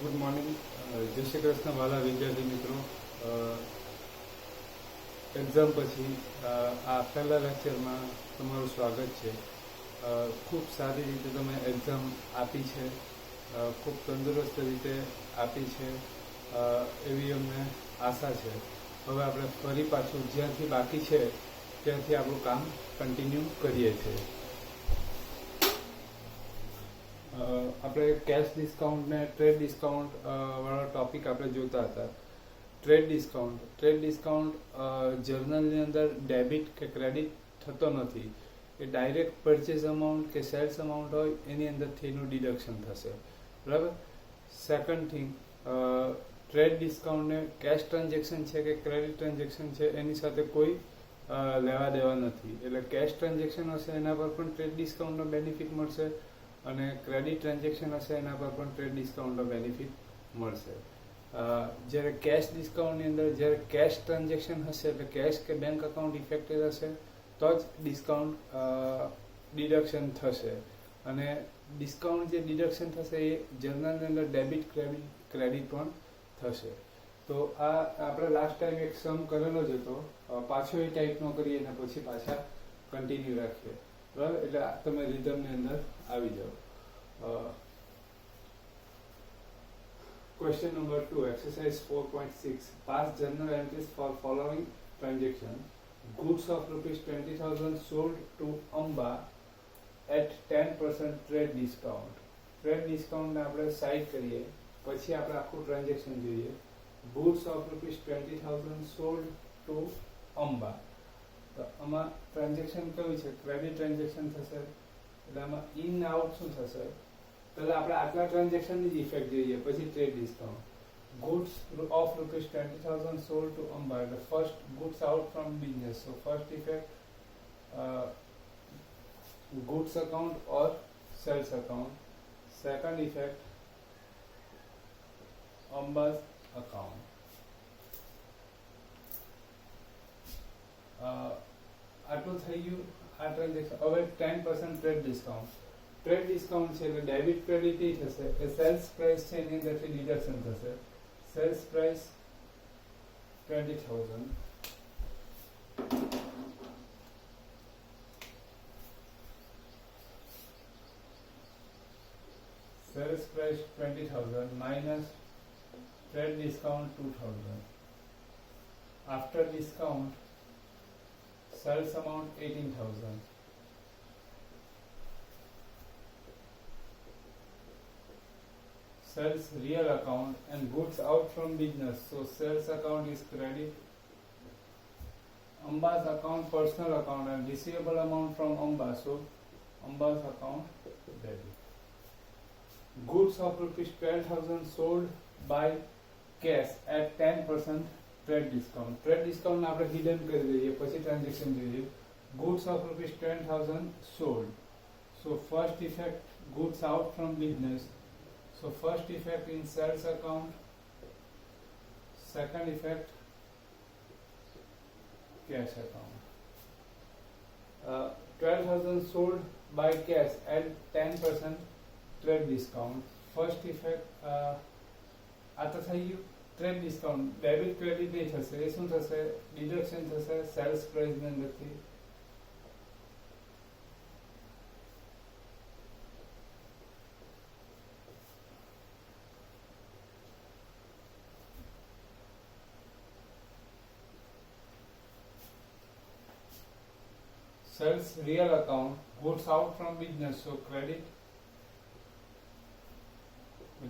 Good morning. જય શ્રી કૃષ્ણ વાલા વિદ્યાર્થી મિત્રો. એક્ઝામ પછી આ પહેલા લેક્ચરમાં તમારું સ્વાગત છે. ખૂબ સારી રીતે તમે એક્ઝામ આપી છે, ખૂબ તંદુરસ્ત રીતે આપી છે એવી અમને આશા છે. હવે આપણે ફરી પાછું જ્યાંથી બાકી છે ત્યાંથી આપણું કામ કન્ટિન્યુ કરીએ છીએ. આપણે કેશ ડિસ્કાઉન્ટ ને ટ્રેડ ડિસ્કાઉન્ટ વાળો ટોપિક આપણે જોતા હતા. ટ્રેડ ડિસ્કાઉન્ટ જર્નલની અંદર ડેબિટ કે ક્રેડિટ થતો નથી. એ ડાયરેક્ટ પરચેઝ અમાઉન્ટ કે સેલ્સ અમાઉન્ટ હોય એની અંદરથી એનું ડિડક્શન થશે, બરાબર. સેકન્ડ થિંગ, ટ્રેડ ડિસ્કાઉન્ટને કેશ ટ્રાન્ઝેક્શન છે કે ક્રેડિટ ટ્રાન્ઝેક્શન છે એની સાથે કોઈ લેવા દેવા નથી. એટલે કેશ ટ્રાન્ઝેક્શન હશે એના પર પણ ટ્રેડ ડિસ્કાઉન્ટનો બેનિફિટ મળશે અને ક્રેડિટ ટ્રાન્ઝેક્શન હશે એના પર પણ ટ્રેડ ડિસ્કાઉન્ટનો બેનિફિટ મળશે. જ્યારે કેશ ડિસ્કાઉન્ટની અંદર જ્યારે કેશ ટ્રાન્ઝેક્શન હશે એટલે કેશ કે બેંક અકાઉન્ટ ઇફેક્ટેડ હશે તો જ ડિસ્કાઉન્ટ ડિડક્શન થશે. અને ડિસ્કાઉન્ટ જે ડિડક્શન થશે એ જર્નલની અંદર ડેબિટ ક્રેડિટ પણ થશે. તો આ આપણે લાસ્ટ ટાઈમ એક સમ કરેલો જ હતો, પાછો એ ટાઈપનો કરીએ અને પછી પાછા કન્ટિન્યુ રાખીએ, બરાબર. એટલે તમે રિધમની અંદર આવી જાઓ. Question number 2, exercise 4.6. Pass journal entries for following transaction. Goods of rupees 20,000 sold to Amba at 10% trade discount. Trade discount ને આપણે સાઈડ કરીએ પછી આપણે આખું ટ્રાન્ઝેક્શન જોઈએ. Goods of rupees 20,000 sold to Amba. તો આમાં ટ્રાન્ઝેક્શન કયું છે? ક્રેડિટ ટ્રાન્ઝેક્શન થશે. એટલે આમાં ઇન આઉટ શું થશે? પહેલા આપણે આટલા ટ્રાન્ઝેક્શનની જ ઇફેક્ટ જોઈએ, પછી trade discount. Goods of rupees 20,000 sold to Amba, એટલે first goods out from business. So first effect goods account or sales account. Second effect Amba's account. આટલું થઈ ગયું આ ટ્રાન્ઝેક્શન. હવે 10% ટ્રેડ ડિસ્કાઉન્ટ. ટ્રેડ ડિસ્કાઉન્ટ છે એટલે ડેબિટ ક્રેડિટ એ થશે કે સેલ્સ પ્રાઇસ છે એની અંદરથી ડિડક્શન થશે. Sales price 20,000, sales price 20,000 minus trade discount 2,000. After discount sales amount 18,000. Sales real account and goods out from business. So sales account is credit. Amba's account personal account and receivable amount from Amba. So Amba's account debit. Goods of rupees 12,000 sold by cash at 10% trade discount. Trade discount આપણે hidden કરી દઈએ પછી transaction જોઈએ. Goods of rupees 10,000 sold. So first effect goods out from business. So first effect in sales account, second effect cash account. 12,000 sold by cash at 10% trade discount. First effect આ તો થઈ ગયું trade discount. Debit credit નહીં થશે, એ શું થશે? Deduction થશે cells પ્રાઇસની અંદરથી. Sales real account, goods out from business, so credit.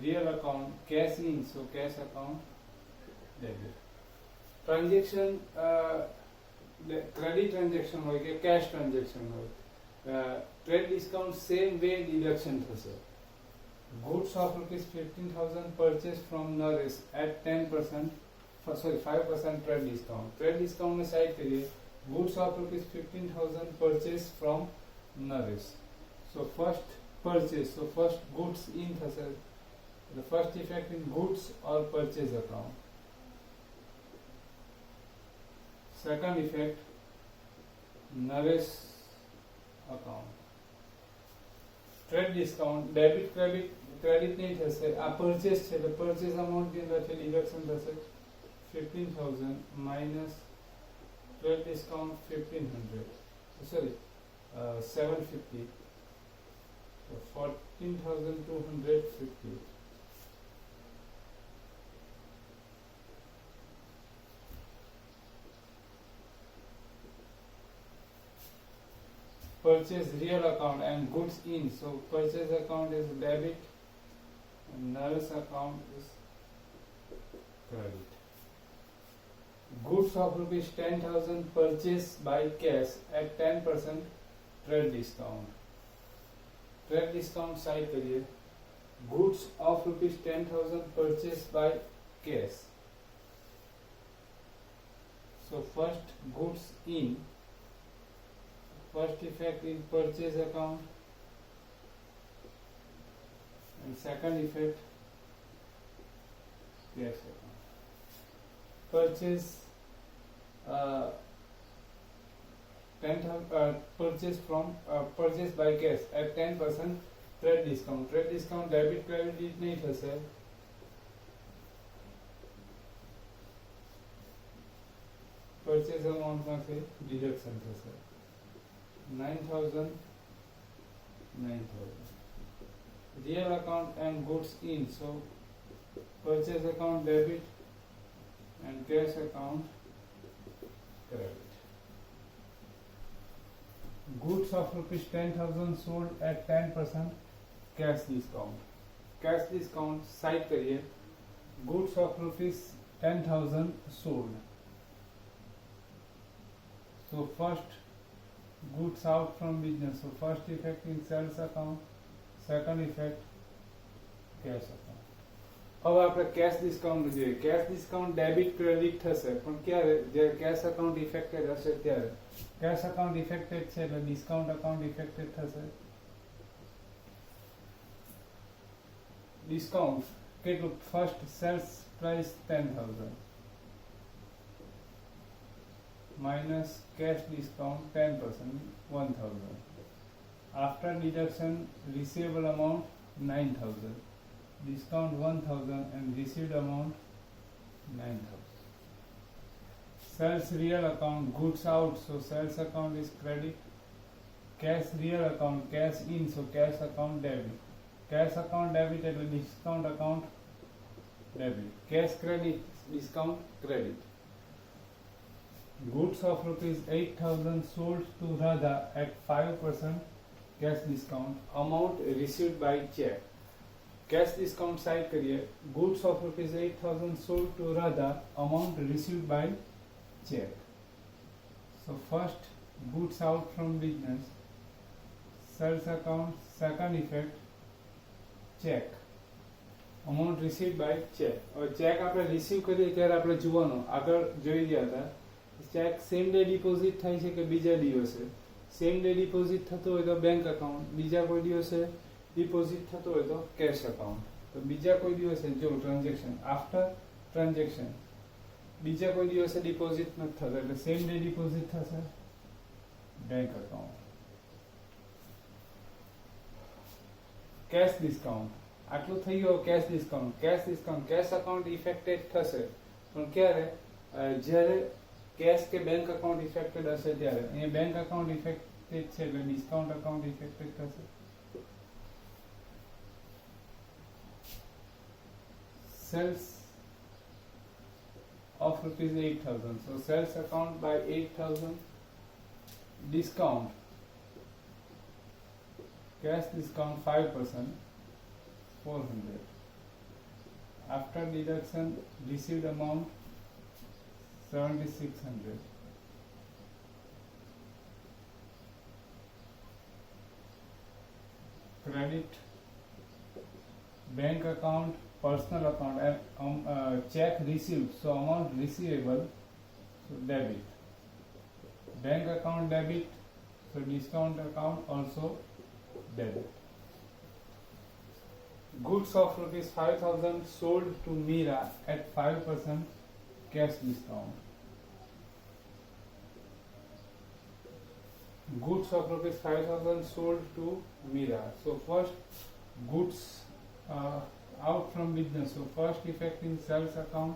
Real account, cash in, so cash account debit. Transaction credit transaction હોય કે cash transaction હોય, trade discount same way deduction થશે. Goods of rupees 15,000 purchased from Nourish at 5% trade discount. Trade discount ને side કરીએ. Goods of rupees 15,000 purchased from Nourish. So first purchase, so first goods in thase. The first effect in goods or purchase account. Second effect Nourish account. Trade discount, debit credit credit નહીં થશે. આ purchase છે એટલે purchase amount ની અંદરથી deduction થશે 15,000 minus trade discount 1,500, sorry 750, so 14,250. Purchase real account and goods in, so purchase account is debit and nulls account is credit. Goods of rupees 10,000 purchased by cash at 10% trade discount. Trade discount side करिए. Goods of rupees 10,000 purchased by cash. So first goods in, first effect in purchase account and second effect cash account. Purchase 10,000 purchase from purchase by cash at 10% trade discount. Trade discount debit credit नहीं થશે. Purchase amount માંથી deduction થશે 9,000. Real account and goods in, so purchase account debit and cash account credit. Goods of rupees 10,000 sold at 10% cash discount. Cash discount side करिए. Goods of rupees 10,000 sold. So first goods out from business, so first effect in sales account, second effect cash account. હવે આપણે cache discount જોઈએ. Cache discount debit credit થશે પણ ક્યારે? જ્યારે cache account affected હશે ત્યારે. કેશ અકાઉન્ટ ઇફેક્ટેડ છે એટલે ડિસ્કાઉન્ટ અકાઉન્ટ ઇફેક્ટેડ થશે. ડિસ્કાઉન્ટ કેટલું? First sales price 10,000 minus cash discount 10% 1,000. After deduction receivable amount 9,000, discount 1,000 and received amount 9,000. Sales real account, goods out, so sales account is credit. Cash real account, cash in, so cash account debit. Cash account debit એટલે discount account debit. Cash credit, discount credit. Goods of rupees 8,000 sold to Radha at 5% cash discount. Amount received by check. Cash discount side करिए. Goods of rupees 8,000 sold to Radha. Amount received by check. So first goods out from business. Sales account. Second effect check. Amount received by check. और check આપણે receive કરીએ ત્યારે આપણે જોવાનું આગળ જોઈ ગયા હતા. ચેક સેમ ડે ડિપોઝિટ થાય છે કે બીજા દિવસે? સેમ ડે ડિપોઝિટ થતો હોય તો બેંક અકાઉન્ટ, બીજા કોઈ દિવસે ડિપોઝિટ થતો હોય તો કેશ અકાઉન્ટ. તો બીજા કોઈ દિવસે જો ટ્રાન્ઝેક્શન આફ્ટર ટ્રાન્ઝેક્શન બીજા કોઈ દિવસે ડિપોઝિટ નથી થતો એટલે સેમ ડે ડિપોઝિટ થશે બેંક અકાઉન્ટ. કેશ ડિસ્કાઉન્ટ આટલું થઈ ગયું. Cash discount cash account affected થશે પણ ક્યારે? જ્યારે કેશ કે બેંક અકાઉન્ટ ઇફેક્ટેડ હશે ત્યારે. અહીંયા બેંક અકાઉન્ટ ઇફેક્ટેડ છે એટલે ડિસ્કાઉન્ટ અકાઉન્ટ ઇફેક્ટેડ થશે. Sales of rupees 8,000, so sales account by 8,000, discount cash discount 5% 400. After deduction received amount 7,600. Credit bank account, personal account, and check received, so amount receivable, so debit. Bank account debit, so discount account also debit. Goods of rupees 5,000 sold to Meera at 5% cash discount. Goods of rupees 5,000 sold to Meera. So first goods out from business. So first effect in sales account,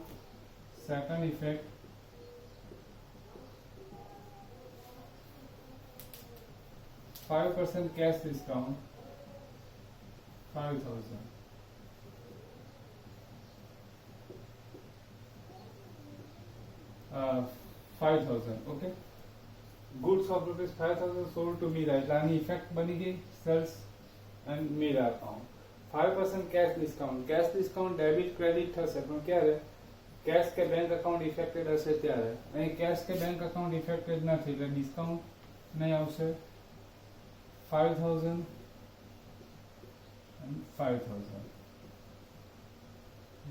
second effect %5 cash discount, 5,000. Uh, 5,000. Okay. Goods of ₹5,000 sold to Mira. એટલે આની effect બની ગઈ sales and Meera account. 5% cash discount. Cash discount debit credit થશે પણ ક્યારે? Cache કે bank account affected હશે ત્યારે. અહીં કેશ કે બેંક અકાઉન્ટ ઇફેક્ટેડ નથી એટલે ડિસ્કાઉન્ટ નહીં આવશે. 5,000 and 5,000.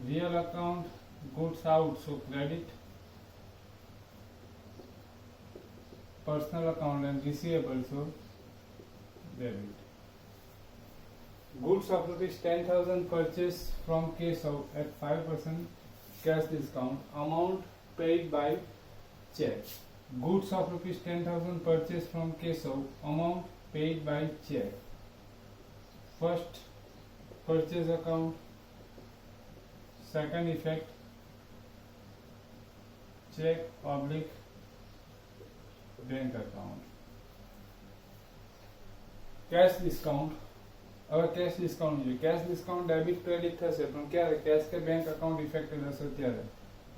Real account, goods out, so credit. Personal account and receivable, so debit. Goods of ₹10,000 purchased from Keshav at 5% cash discount. Amount paid by check. Goods of ₹10,000 purchased from Keshav. Amount paid by check. First purchase account. Second effect check oblique bank account. Cash discount. હવે cache discount જોઈએ. Cache discount debit credit થશે પણ ક્યારે? Cache કે bank account affected હશે ત્યારે.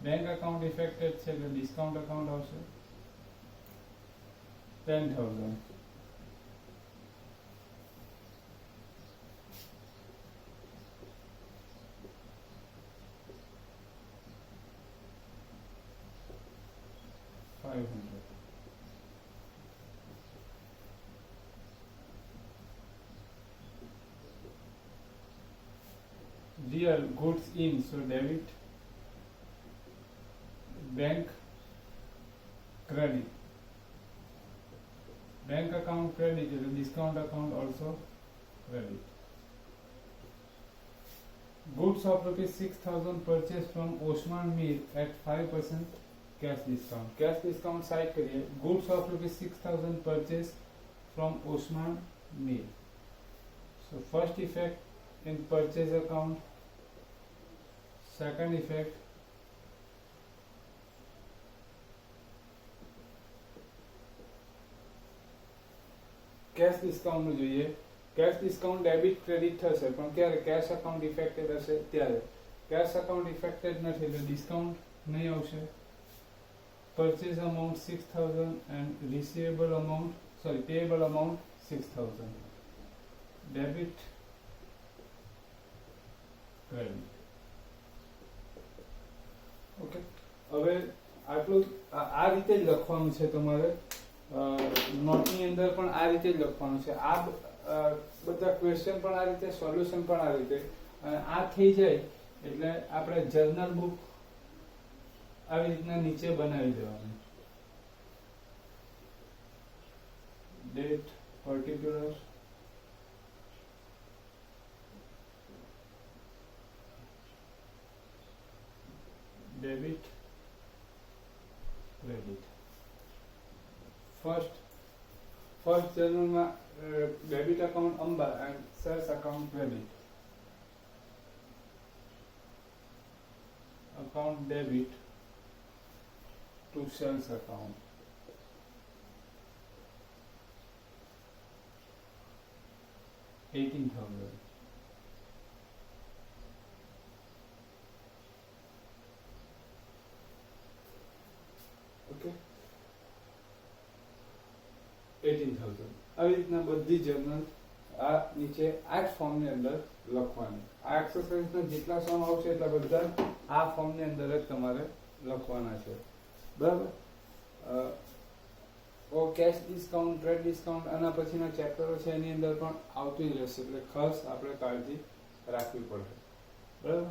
Bank account affected છે એટલે ડિસ્કાઉન્ટ અકાઉન્ટ આવશે. 10,000. Real goods in, so debit. Bank credit. Bank account credit, discount account also credit. Goods of ₹6,000 purchased from Osman Mir at 5% cash discount. Cash discount side करिए. Goods of ₹6,000 purchased from Osman Mir. So first effect in purchase account. Second effect cash discount નું જોઈએ. Cache discount debit credit થશે પણ ક્યારે? Cache account affected હશે ત્યારે. Cache account affected નથી એટલે ડિસ્કાઉન્ટ નહીં આવશે. Purchase amount 6,000 and receivable amount, sorry, payable amount 6,000. Debit credit. Okay. હવે આટલું આ રીતે જ લખવાનું છે તમારે. નોટની અંદર પણ આ રીતે જ લખવાનું છે. આ બધા ક્વેશ્ચન પણ આ રીતે, સોલ્યુશન પણ આ રીતે. અને આ થઈ જાય એટલે આપણે જર્નલ બુક આવી રીતના નીચે બનાવી દેવાની. Date, particular, debit, credit. First journal માં debit account Amba and sales account credit. Account debit to sales account. $18,000. Okay. 18,000. આવી રીતના બધી જર્નલ આ નીચે આ જ ફોર્મની અંદર લખવાની. આ એક્સરસાઇઝના જેટલા સમ આવશે એટલા બધા આ ફોર્મની અંદર જ તમારે લખવાના છે. બરાબર? કેશ ડિસ્કાઉન્ટ, ટ્રેડ ડિસ્કાઉન્ટ આના પછીના ચેપ્ટરો છે એની અંદર પણ આવતું જ રહેશે એટલે ખાસ આપણે કાળજી રાખવી પડશે. બરાબર?